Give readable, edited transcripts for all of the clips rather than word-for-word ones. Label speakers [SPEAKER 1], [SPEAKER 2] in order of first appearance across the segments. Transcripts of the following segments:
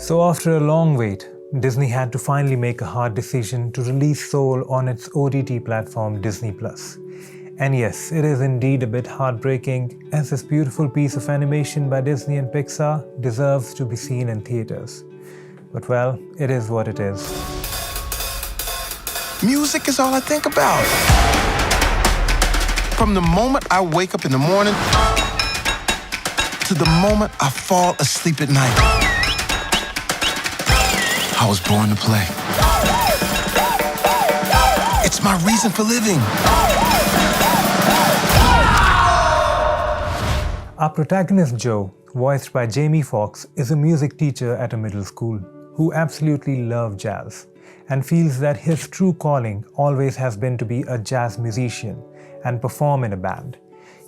[SPEAKER 1] So after a long wait, Disney had to finally make a hard decision to release Soul on its OTT platform Disney+. And yes, it is indeed a bit heartbreaking, as this beautiful piece of animation by Disney and Pixar deserves to be seen in theaters. But well, it is what it is.
[SPEAKER 2] Music is all I think about. From the moment I wake up in the morning to the moment I fall asleep at night. I was born to play. It's my reason for living.
[SPEAKER 1] Our protagonist Joe, voiced by Jamie Foxx, is a music teacher at a middle school who absolutely loves jazz and feels that his true calling always has been to be a jazz musician and perform in a band.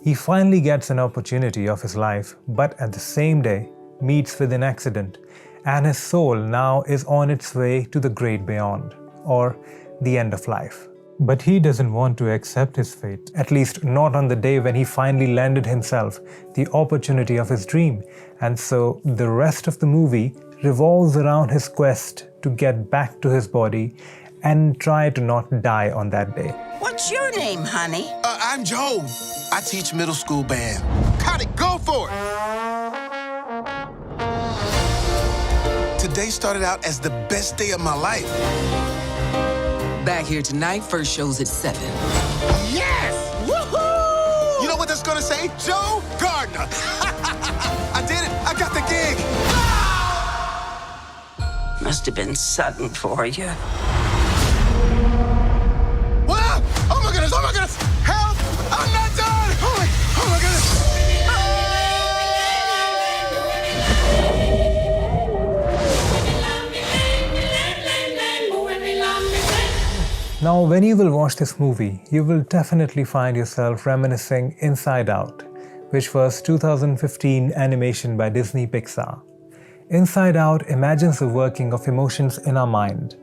[SPEAKER 1] He finally gets an opportunity of his life, but at the same day meets with an accident, and his soul now is on its way to the great beyond, or the end of life. But he doesn't want to accept his fate, at least not on the day when he finally landed himself the opportunity of his dream, and so the rest of the movie revolves around his quest to get back to his body and try to not die on that day.
[SPEAKER 3] What's your name, honey?
[SPEAKER 2] I'm Joe. I teach middle school band. Got it, go for it! Today started out as the best day of my life.
[SPEAKER 4] Back here tonight, first show's at 7.
[SPEAKER 2] Yes! Woohoo! You know what that's gonna say? Joe Gardner. I did it. I got the gig.
[SPEAKER 3] Must have been sudden for you.
[SPEAKER 2] What? Oh my goodness! Oh my goodness! Help! I'm not done! Oh my goodness!
[SPEAKER 1] Now, when you will watch this movie, you will definitely find yourself reminiscing Inside Out, which was 2015 animation by Disney Pixar. Inside Out imagines the working of emotions in our mind.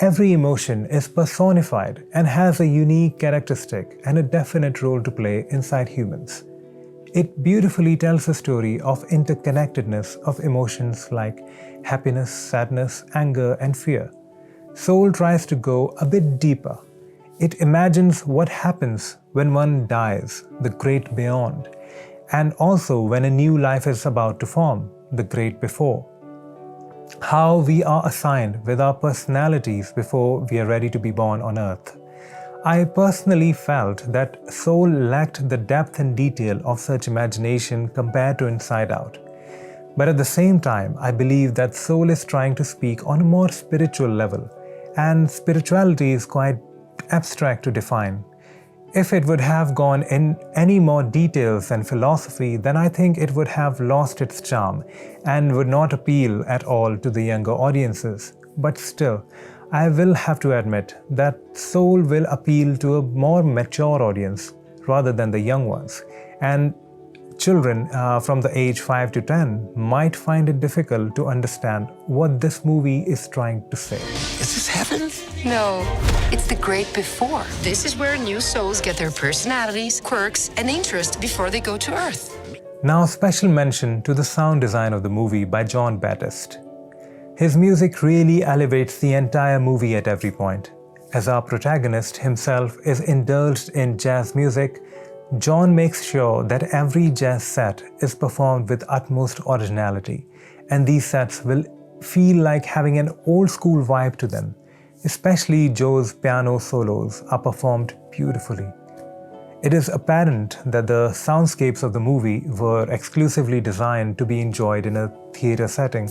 [SPEAKER 1] Every emotion is personified and has a unique characteristic and a definite role to play inside humans. It beautifully tells the story of interconnectedness of emotions like happiness, sadness, anger, and fear. Soul tries to go a bit deeper. It imagines what happens when one dies, the great beyond, and also when a new life is about to form, the great before. How we are assigned with our personalities before we are ready to be born on earth. I personally felt that Soul lacked the depth and detail of such imagination compared to Inside Out. But at the same time, I believe that Soul is trying to speak on a more spiritual level, and spirituality is quite abstract to define. If it would have gone in any more details and philosophy, then I think it would have lost its charm and would not appeal at all to the younger audiences. But still, I will have to admit that Soul will appeal to a more mature audience rather than the young ones. And children from the age 5 to 10 might find it difficult to understand what this movie is trying to say.
[SPEAKER 2] Is this heaven?
[SPEAKER 5] No, it's the great before. This is where new souls get their personalities, quirks, and interests before they go to Earth.
[SPEAKER 1] Now, special mention to the sound design of the movie by John Batiste. His music really elevates the entire movie at every point. As our protagonist himself is indulged in jazz music, John makes sure that every jazz set is performed with utmost originality, and these sets will feel like having an old school vibe to them. Especially Joe's piano solos are performed beautifully. It is apparent that the soundscapes of the movie were exclusively designed to be enjoyed in a theater setting,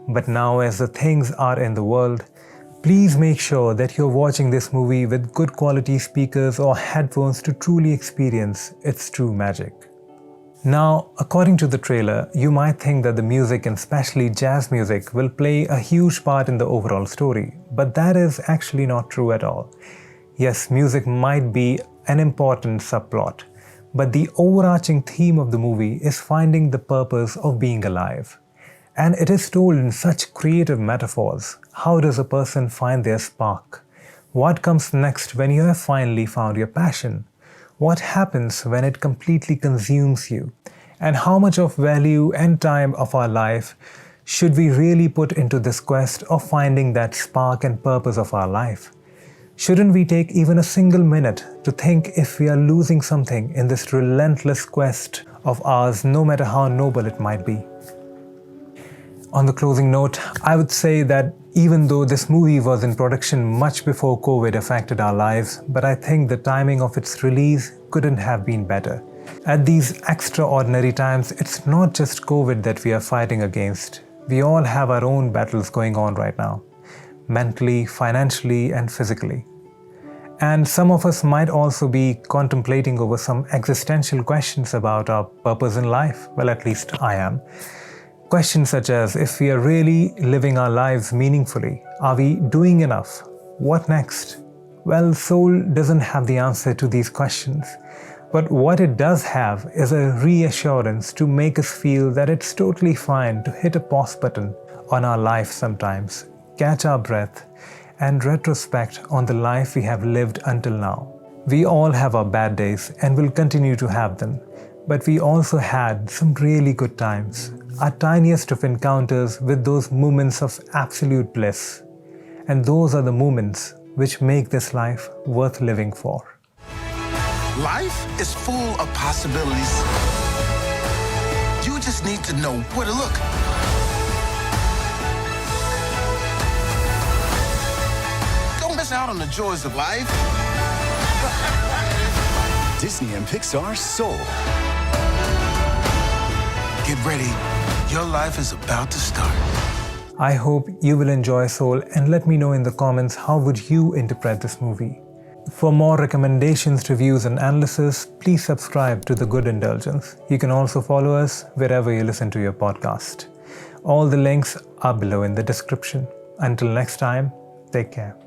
[SPEAKER 1] but now as the things are in the world, please make sure that you're watching this movie with good quality speakers or headphones to truly experience its true magic. Now, according to the trailer, you might think that the music and especially jazz music will play a huge part in the overall story, but that is actually not true at all. Yes, music might be an important subplot, but the overarching theme of the movie is finding the purpose of being alive. And it is told in such creative metaphors. How does a person find their spark? What comes next when you have finally found your passion? What happens when it completely consumes you? And how much of value and time of our life should we really put into this quest of finding that spark and purpose of our life? Shouldn't we take even a single minute to think if we are losing something in this relentless quest of ours, no matter how noble it might be? On the closing note, I would say that even though this movie was in production much before COVID affected our lives, but I think the timing of its release couldn't have been better. At these extraordinary times, it's not just COVID that we are fighting against. We all have our own battles going on right now, mentally, financially, and physically. And some of us might also be contemplating over some existential questions about our purpose in life. Well, at least I am. Questions such as if we are really living our lives meaningfully, are we doing enough? What next? Well, Soul doesn't have the answer to these questions. But what it does have is a reassurance to make us feel that it's totally fine to hit a pause button on our life sometimes, catch our breath, and retrospect on the life we have lived until now. We all have our bad days and will continue to have them, but we also had some really good times, our tiniest of encounters with those moments of absolute bliss. And those are the moments which make this life worth living for.
[SPEAKER 2] Life is full of possibilities. You just need to know where to look. Don't miss out on the joys of life.
[SPEAKER 6] Disney and Pixar Soul.
[SPEAKER 2] Get ready. Your life is about to start.
[SPEAKER 1] I hope you will enjoy Soul and let me know in the comments how would you interpret this movie. For more recommendations, reviews and analysis, please subscribe to The Good Indulgence. You can also follow us wherever you listen to your podcast. All the links are below in the description. Until next time, take care.